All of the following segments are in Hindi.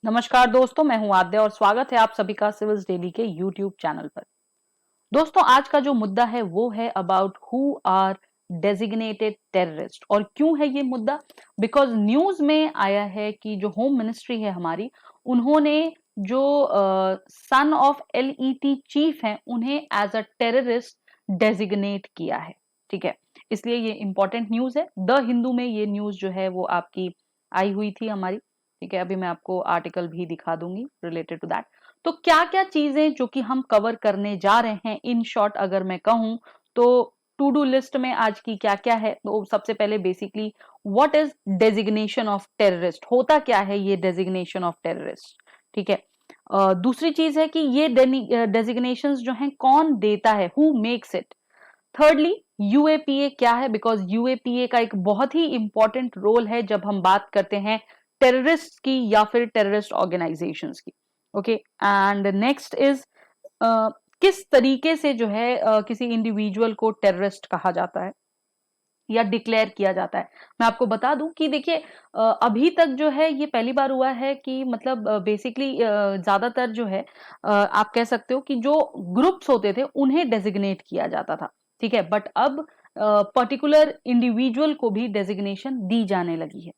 नमस्कार दोस्तों, मैं हूं आद्या और स्वागत है आप सभी का सिविल्स डेली के यूट्यूब चैनल पर। दोस्तों, आज का जो मुद्दा है वो है about who are designated terrorist. और क्यों है ये मुद्दा? बिकॉज न्यूज में आया है कि जो होम मिनिस्ट्री है हमारी, उन्होंने जो सन ऑफ एलईटी चीफ हैं उन्हें एज अ टेररिस्ट डेजिग्नेट किया है। ठीक है, इसलिए ये इंपॉर्टेंट न्यूज है। द हिंदू में ये न्यूज जो है वो आपकी आई हुई थी हमारी। ठीक है, अभी मैं आपको आर्टिकल भी दिखा दूंगी रिलेटेड टू दैट। तो क्या क्या चीजें जो कि हम कवर करने जा रहे हैं, इन शॉर्ट अगर मैं कहूं तो टू डू लिस्ट में आज की क्या क्या है। तो सबसे पहले basically what is designation of terrorist, होता क्या है ये डेजिग्नेशन ऑफ टेररिस्ट। ठीक है, दूसरी चीज है कि ये डेजिग्नेशंस जो हैं कौन देता है, who makes it. Thirdly, UAPA क्या है, बिकॉज यूएपीए का एक बहुत ही इंपॉर्टेंट रोल है जब हम बात करते हैं टेररिस्ट की या फिर टेररिस्ट ऑर्गेनाइजेशंस की। ओके, एंड नेक्स्ट इज किस तरीके से जो है किसी इंडिविजुअल को टेररिस्ट कहा जाता है या डिक्लेयर किया जाता है। मैं आपको बता दूं कि देखिए, अभी तक जो है ये पहली बार हुआ है कि मतलब बेसिकली ज्यादातर जो है आप कह सकते हो कि जो ग्रुप्स होते थे उन्हें डेजिग्नेट किया जाता था। ठीक है, बट अब पर्टिकुलर इंडिविजुअल को भी डेजिग्नेशन दी जाने लगी है।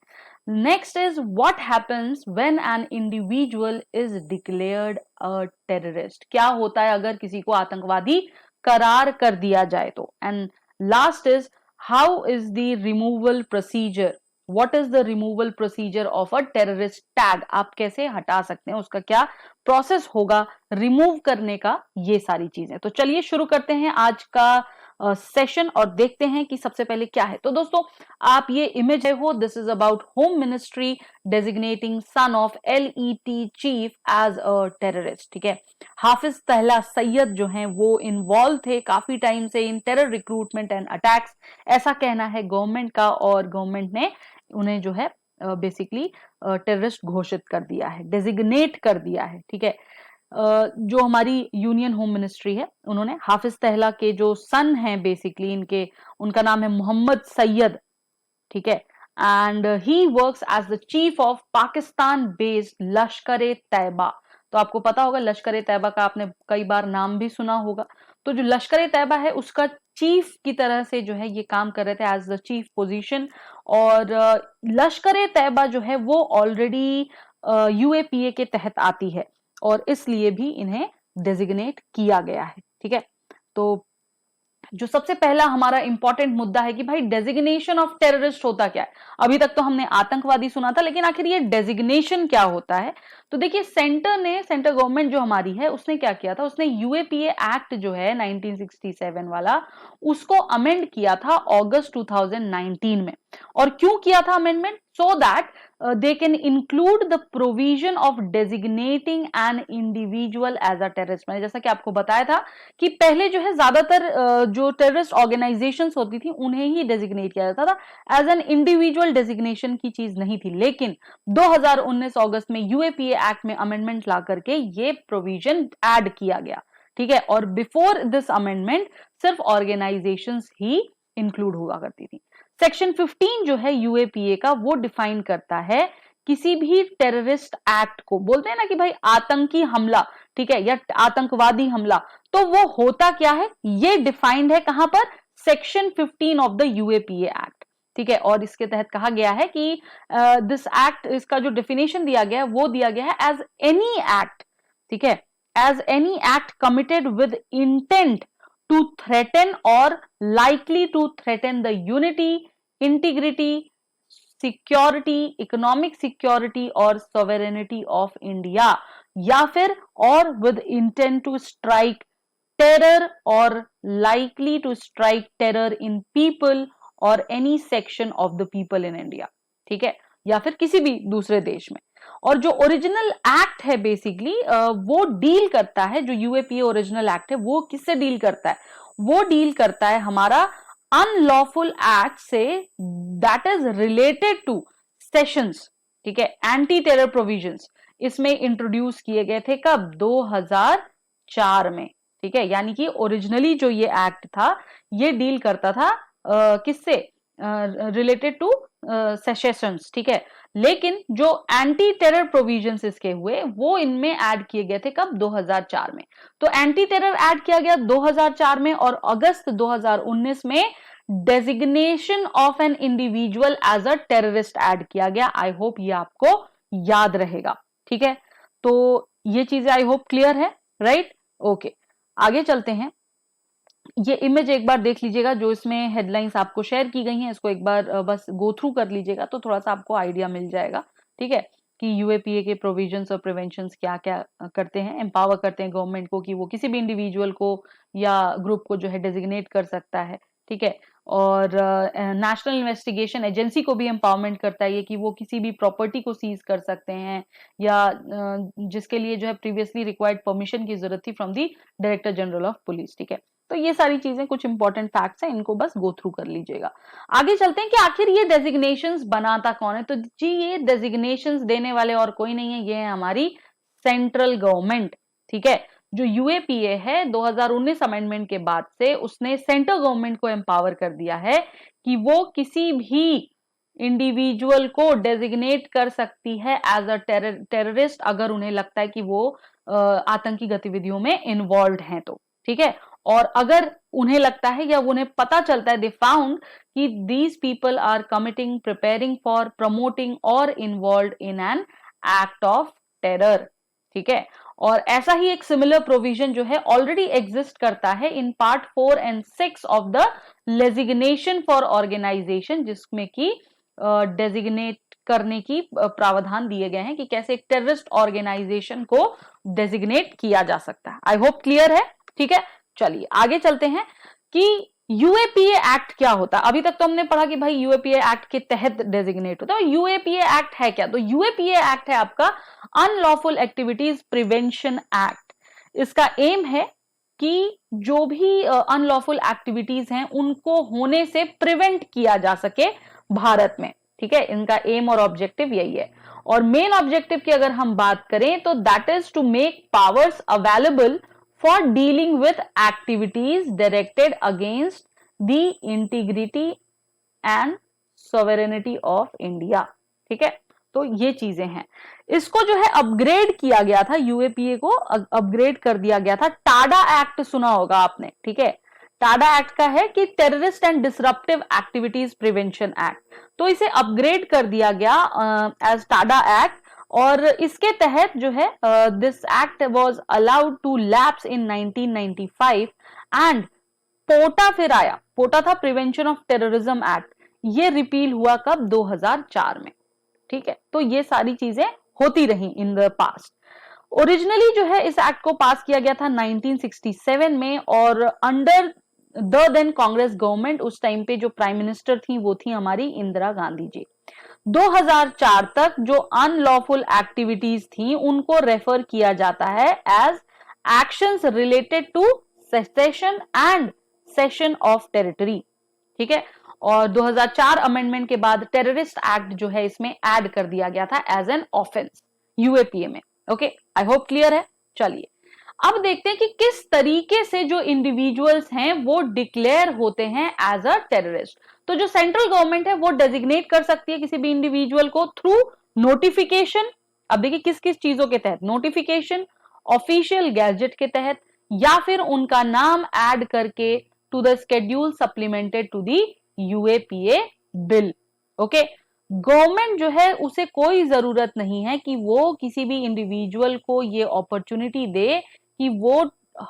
Next is what happens when an individual is declared a terrorist. क्या होता है अगर किसी को आतंकवादी करार कर दिया जाए तो। And last is how is the removal procedure, what is the removal procedure of a terrorist tag. आप कैसे हटा सकते हैं, उसका क्या प्रोसेस होगा रिमूव करने का, ये सारी चीजें। तो चलिए शुरू करते हैं आज का सेशन और देखते हैं कि सबसे पहले क्या है। तो दोस्तों, आप ये इमेज है वो, this is about home ministry designating son of LeT chief as a terrorist. ठीक है, हाफिज तहला सैयद जो हैं वो इन्वॉल्व थे काफी टाइम से इन टेरर रिक्रूटमेंट एंड अटैक्स, ऐसा कहना है गवर्नमेंट का, और गवर्नमेंट ने उन्हें जो है बेसिकली टेररिस्ट घोषित कर दिया है, डेजिग्नेट कर दिया है। ठीक है, जो हमारी यूनियन होम मिनिस्ट्री है उन्होंने हाफिज तहला के जो सन हैं बेसिकली इनके, उनका नाम है मोहम्मद सैयद। ठीक है, and he works as the chief of Pakistan based Lashkar e Taiba. तो आपको पता होगा लश्कर ए तैयबा का आपने कई बार नाम भी सुना होगा। तो जो लश्कर ए तैयबा है उसका चीफ की तरह से जो है ये काम कर रहे थे एज द चीफ पोजीशन। और लश्कर ए तैयबा जो है वो ऑलरेडी यूएपीए के तहत आती है और इसलिए भी इन्हें डेजिग्नेट किया गया है। ठीक है, तो जो सबसे पहला हमारा इंपॉर्टेंट मुद्दा है कि भाई डेजिग्नेशन ऑफ टेररिस्ट होता क्या है। अभी तक तो हमने आतंकवादी सुना था, लेकिन आखिर ये डेजिग्नेशन क्या होता है। तो देखिए, सेंटर गवर्नमेंट जो हमारी है उसने क्या किया था, उसने यूएपीए एक्ट जो है 1967 वाला, उसको अमेंड किया था अगस्त 2019 में। और क्यों किया था amendment? So that they can include the provision of designating an individual as a terrorist। मैंने जैसा कि आपको बताया था कि पहले जो है ज्यादातर जो टेररिस्ट ऑर्गेनाइजेशंस होती थी उन्हें ही डेजिग्नेट किया जाता था, एज एन इंडिविजुअल डेजिग्नेशन की चीज नहीं थी। लेकिन 2019 अगस्त में यूएपीए एक्ट में अमेंडमेंट ला करके ये प्रोविजन ऐड किया गया। ठीक है, और बिफोर दिस अमेंडमेंट सिर्फ ऑर्गेनाइजेशंस ही इंक्लूड हुआ करती थी। सेक्शन 15 जो है यूएपीए का, वो डिफाइन करता है किसी भी टेररिस्ट एक्ट को, बोलते हैं ना कि भाई आतंकी हमला, ठीक है, या आतंकवादी हमला, तो वो होता क्या है ये डिफाइंड है कहां पर? Section 15 of the UAPA act. ठीक है, और इसके तहत कहा गया है कि दिस एक्ट, इसका जो डेफिनेशन दिया गया है वो दिया गया है एज एनी एक्ट। ठीक है, as any act committed with intent to threaten or likely to threaten the unity, integrity, security, economic security और sovereignty of India, या फिर और with intent to strike terror or likely to strike terror in people or any section of the people in India। ठीक है, या फिर किसी भी दूसरे देश में। और जो ओरिजिनल एक्ट है बेसिकली वो डील करता है, जो यूएपीए ओरिजिनल एक्ट है वो किससे डील करता है? वो डील करता है हमारा अनलॉफुल एक्ट से, that is related two sessions. ठीक है, एंटी टेरर प्रोविजंस इसमें इंट्रोड्यूस किए गए थे कब? 2004 में। ठीक है, यानी कि ओरिजिनली जो ये एक्ट था ये डील करता था किससे? रिलेटेड टू सेशंस, ठीक है। लेकिन जो एंटी टेरर प्रोविजंस इसके हुए वो इनमें ऐड किए गए थे कब? 2004 में। तो एंटी टेरर ऐड किया गया 2004 में, और अगस्त 2019 में designation of an individual as a terrorist add किया गया। आई होप ये आपको याद रहेगा, ठीक है। तो ये चीजें आई होप क्लियर है, राइट? ओके, आगे चलते हैं। ये इमेज एक बार देख लीजिएगा, जो इसमें हेडलाइंस आपको शेयर की गई हैं, इसको एक बार बस गो थ्रू कर लीजिएगा तो थोड़ा सा आपको आइडिया मिल जाएगा, ठीक है, कि यूएपीए के प्रोविजंस और प्रिवेंशंस क्या क्या करते हैं। एम्पावर करते हैं गवर्नमेंट को कि वो किसी भी इंडिविजुअल को या ग्रुप को जो है डेजिग्नेट कर सकता है, ठीक है। और नेशनल इन्वेस्टिगेशन एजेंसी को भी एम्पावरमेंट करता है ये, कि वो किसी भी प्रॉपर्टी को सीज कर सकते हैं, या जिसके लिए जो है प्रीवियसली रिक्वायर्ड परमिशन की जरूरत थी from the director general of police, ठीक है। तो ये सारी चीजें कुछ इंपॉर्टेंट फैक्ट्स हैं, इनको बस गो थ्रू कर लीजिएगा। आगे चलते हैं कि आखिर ये डेजिग्नेशंस बनाता कौन है। तो जी, ये डेजिग्नेशंस देने वाले और कोई नहीं है, ये है हमारी सेंट्रल गवर्नमेंट, ठीक है। जो यूएपीए है 2019 अमेंडमेंट के बाद से उसने सेंट्रल गवर्नमेंट को एम्पावर कर दिया है कि वो किसी भी इंडिविजुअल को डेजिग्नेट कर सकती है एज अ टेररिस्ट, अगर उन्हें लगता है कि वो आतंकी गतिविधियों में इन्वॉल्व हैं तो, ठीक है। और अगर उन्हें लगता है या उन्हें पता चलता है, दे फाउंड कि these people are committing, preparing for, promoting और involve in an act of terror, ठीक है। और ऐसा ही एक सिमिलर प्रोविजन जो है ऑलरेडी एग्जिस्ट करता है in part 4 and 6 of the legislation for organisation, जिसमें कि डेजिग्नेट करने की प्रावधान दिए गए हैं कि कैसे एक टेररिस्ट ऑर्गेनाइजेशन को डेजिग्नेट किया जा सकता है। आई होप क्लियर है, ठीक है। चलिए आगे चलते हैं कि यूएपीए एक्ट क्या होता है। अभी तक तो हमने पढ़ा कि भाई यूएपीए एक्ट के तहत डेजिग्नेट होता है। यूएपीए एक्ट है क्या? तो यूएपीए एक्ट है आपका अनलॉफुल एक्टिविटीज प्रिवेंशन एक्ट। इसका एम है कि जो भी अनलॉफुल एक्टिविटीज हैं उनको होने से प्रिवेंट किया जा सके भारत में, ठीक है। इनका एम और ऑब्जेक्टिव यही है। और मेन ऑब्जेक्टिव की अगर हम बात करें तो that is to make powers available for dealing with activities directed against the integrity and sovereignty of India, ठीक है। तो ये चीजें हैं। इसको जो है अपग्रेड किया गया था, यूएपीए को अपग्रेड कर दिया गया था। टाडा एक्ट सुना होगा आपने, ठीक है। टाडा एक्ट का है कि terrorist and disruptive activities prevention act, तो इसे अपग्रेड कर दिया गया एज टाडा एक्ट। और इसके तहत जो है this act was allowed to lapse in 1995 and POTA फिर आया। पोटा था प्रिवेंशन ऑफ टेररिज्म एक्ट, ये रिपील हुआ कब? 2004 में, ठीक है। तो ये सारी चीजें होती रही इन द पास्ट। ओरिजिनली जो है इस एक्ट को पास किया गया था 1967 में, और under the then Congress government, उस टाइम पे जो प्राइम मिनिस्टर थी वो थी हमारी इंदिरा गांधी जी। 2004 तक जो अनलॉफुल एक्टिविटीज थी उनको रेफर किया जाता है as actions related to secession and cession of territory, ठीक है। और 2004 अमेंडमेंट के बाद टेररिस्ट एक्ट जो है इसमें ऐड कर दिया गया था एज एन ऑफेंस यूएपीए में। ओके, आई होप क्लियर है। चलिए अब देखते हैं कि किस तरीके से जो इंडिविजुअल्स हैं वो डिक्लेयर होते हैं एज अ टेररिस्ट। तो जो सेंट्रल गवर्नमेंट है वो डेजिग्नेट कर सकती है किसी भी इंडिविजुअल को थ्रू नोटिफिकेशन। अब देखिए किस किस चीजों के तहत? नोटिफिकेशन, ऑफिशियल गैजेट के तहत, या फिर उनका नाम ऐड करके to the schedule supplemented to the UAPA bill. Okay, government जो है उसे कोई जरूरत नहीं है कि वो किसी भी इंडिविजुअल को ये अपॉर्चुनिटी दे कि वो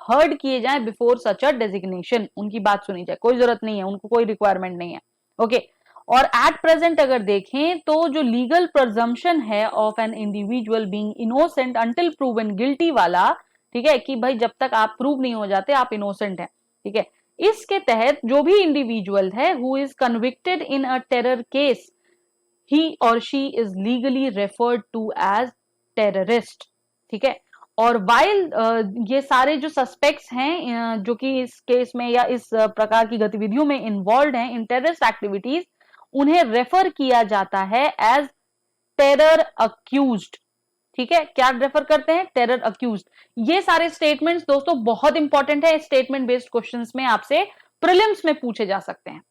हर्ड किए जाए बिफोर सच अ डेजिग्नेशन, उनकी बात सुनी जाए, कोई जरूरत नहीं है, उनको कोई रिक्वायरमेंट नहीं है। ओके, और एट प्रेजेंट अगर देखें तो जो लीगल प्रजम्पशन है of an individual being innocent until proven guilty वाला, ठीक है, कि भाई जब तक आप प्रूव नहीं हो जाते आप इनोसेंट हैं, ठीक है। इसके तहत जो भी इंडिविजुअल है who is convicted in a terror case, he or she is legally referred to as terrorist, ठीक है। और वाइल ये सारे जो सस्पेक्ट्स हैं जो कि इस केस में या इस प्रकार की गतिविधियों में इन्वॉल्व हैं इन टेररिस्ट एक्टिविटीज, उन्हें रेफर किया जाता है एज टेरर अक्यूज्ड, ठीक है। क्या रेफर करते हैं? Terror accused. ये सारे स्टेटमेंट्स दोस्तों बहुत इंपॉर्टेंट है, स्टेटमेंट बेस्ड क्वेश्चंस में आपसे प्रीलिम्स में पूछे जा सकते हैं।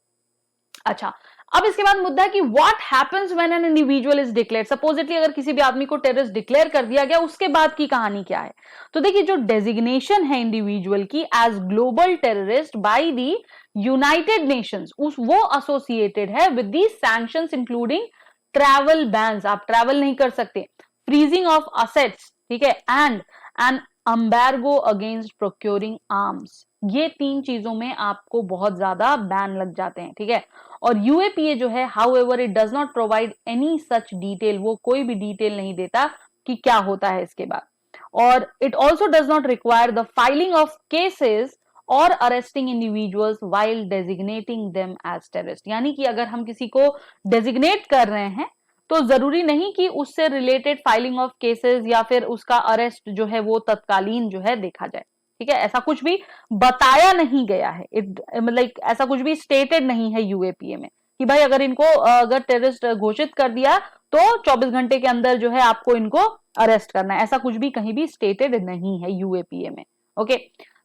अच्छा, अब इसके बाद मुद्दा है कि what happens when an individual is declared. Supposedly अगर किसी भी आदमी को टेररिस्ट डिक्लेयर कर दिया गया, उसके बाद की कहानी क्या है? तो देखिए, जो डेजिग्नेशन है इंडिविजुअल की as global terrorist by the United Nations, उस वो एसोसिएटेड है with the sanctions including travel bans, आप ट्रैवल नहीं कर सकते, फ्रीजिंग ऑफ असेट्स, ठीक है, and an embargo against procuring arms. ये 3 चीजों में आपको बहुत ज्यादा बैन लग जाते हैं, ठीक है। और यूएपीए जो है, however it does not provide any such detail, वो कोई भी डिटेल नहीं देता कि क्या होता है इसके बाद। और it also does not require the filing of cases और arresting individuals while designating them as terrorist. यानी कि अगर हम किसी को डेजिग्नेट कर रहे हैं तो जरूरी नहीं कि उससे रिलेटेड फाइलिंग ऑफ केसेस या फिर उसका अरेस्ट जो है वो तत्कालीन जो है देखा जाए, ठीक है। ऐसा कुछ भी बताया नहीं गया है, मतलब ऐसा कुछ भी स्टेटेड नहीं है यूएपीए में कि भाई अगर इनको अगर टेररिस्ट घोषित कर दिया तो 24 घंटे के अंदर जो है आपको इनको अरेस्ट करना है। ऐसा कुछ भी कहीं भी स्टेटेड नहीं है यूएपीए में। Okay,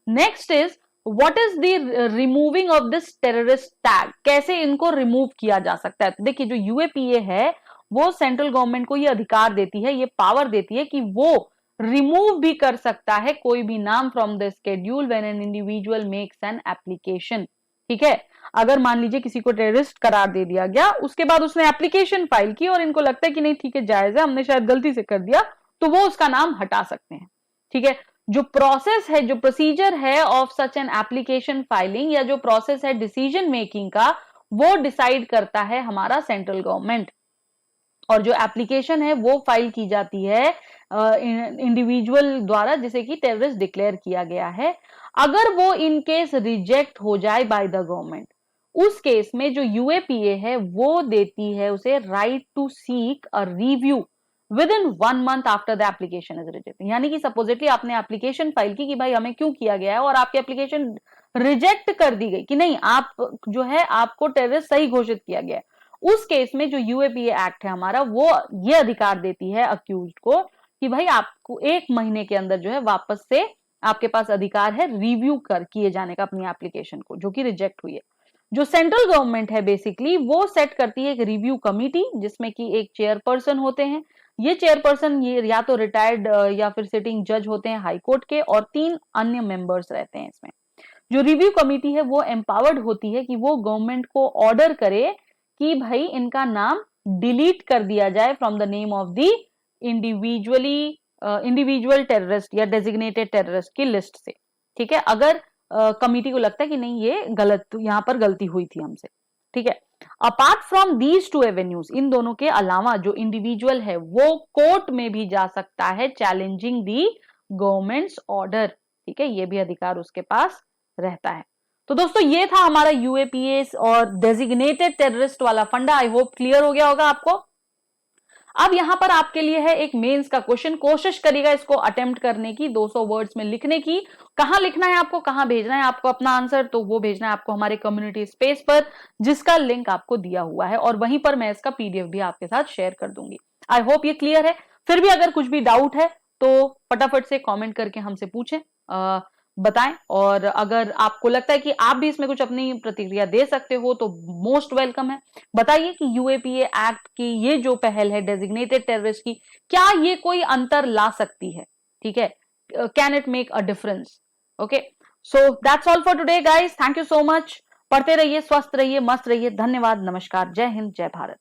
next is what is the removing of this terrorist tag. कैसे इनको रिमूव किया जा सकता है? तो देखिए, जो यूएपीए है वो सेंट्रल गवर्नमेंट को ये अधिकार देती है, ये पावर देती है कि वो रिमूव भी कर सकता है कोई भी नाम from the schedule when an individual makes an application, ठीक है। अगर मान लीजिए किसी को टेररिस्ट करार दे दिया गया, उसके बाद उसने एप्लीकेशन फाइल की और इनको लगता है कि नहीं ठीक है, जायज है, हमने शायद गलती से कर दिया, तो वो उसका नाम हटा सकते हैं, ठीक है। जो प्रोसेस है, जो प्रोसीजर है of such an application filing, या जो प्रोसेस है डिसीजन मेकिंग का, वो डिसाइड करता है हमारा सेंट्रल गवर्नमेंट। और जो एप्लीकेशन है वो फाइल की जाती है इंडिविजुअल द्वारा जिसे कि टेररिस्ट डिक्लेयर किया गया है। अगर वो इन केस रिजेक्ट हो जाए बाय द गवर्नमेंट, उस केस में जो यूएपीए है वो देती है उसे right to seek a review within 1 month after the application is reject. यानी कि सपोजिटली आपने एप्लीकेशन फाइल की कि भाई हमें क्यों किया गया है, और आपकी एप्लीकेशन रिजेक्ट कर दी गई कि नहीं, आप जो है आपको टेररिस्ट सही घोषित किया गया है, उस केस में जो यूएपीए एक्ट है हमारा, वो ये अधिकार देती है अक्यूज्ड को कि भाई आपको 1 महीने के अंदर जो है वापस से आपके पास अधिकार है रिव्यू कर किए जाने का अपनी एप्लीकेशन को, जो कि रिजेक्ट हुई है। जो सेंट्रल गवर्नमेंट है बेसिकली वो सेट करती है एक रिव्यू कमिटी, जिसमें कि एक चेयरपर्सन होते हैं। ये चेयरपर्सन ये या तो रिटायर्ड या फिर सिटिंग जज होते हैं हाई कोर्ट के, और 3 अन्य मेंबर्स रहते हैं इसमें। जो रिव्यू कमिटी है वो एम्पावर्ड होती है कि वो गवर्नमेंट को ऑर्डर करे कि भाई इनका नाम डिलीट कर दिया जाए from the name of the individual terrorist या डेजिग्नेटेड टेररिस्ट की लिस्ट से, ठीक है। अगर कमिटी को लगता है कि नहीं ये गलत, यहां पर गलती हुई थी हमसे, ठीक है। अपार्ट फ्रॉम दीज 2 एवेन्यूज, इन दोनों के अलावा जो इंडिविजुअल है वो कोर्ट में भी जा सकता है चैलेंजिंग दी गवर्नमेंट्स ऑर्डर, ठीक है। ये भी अधिकार उसके पास रहता है। तो दोस्तों ये था हमारा यूएपीए और डेजिग्नेटेड टेररिस्ट वाला फंडा। आई होप क्लियर हो गया होगा आपको। अब यहां पर आपके लिए है एक मेंस का क्वेश्चन, कोशिश करिएगा इसको अटेम्प्ट करने की, 200 वर्ड्स में लिखने की। कहां लिखना है आपको, कहां भेजना है आपको अपना आंसर, तो वो भेजना है आपको हमारे कम्युनिटी स्पेस पर, जिसका लिंक आपको दिया हुआ है, और वहीं पर मैं इसका पीडीएफ भी आपके साथ शेयर कर दूंगी। आई होप ये क्लियर है। फिर भी अगर कुछ भी डाउट है तो फटाफट से कॉमेंट करके हमसे पूछें, बताएं। और अगर आपको लगता है कि आप भी इसमें कुछ अपनी प्रतिक्रिया दे सकते हो तो मोस्ट वेलकम है। बताइए कि यूएपीए एक्ट की ये जो पहल है डेजिग्नेटेड टेररिस्ट की, क्या ये कोई अंतर ला सकती है, ठीक है, can it make a difference. Okay, so that's all for today guys, thank you so much. पढ़ते रहिए, स्वस्थ रहिए, मस्त रहिए। धन्यवाद, नमस्कार, जय हिंद, जय भारत।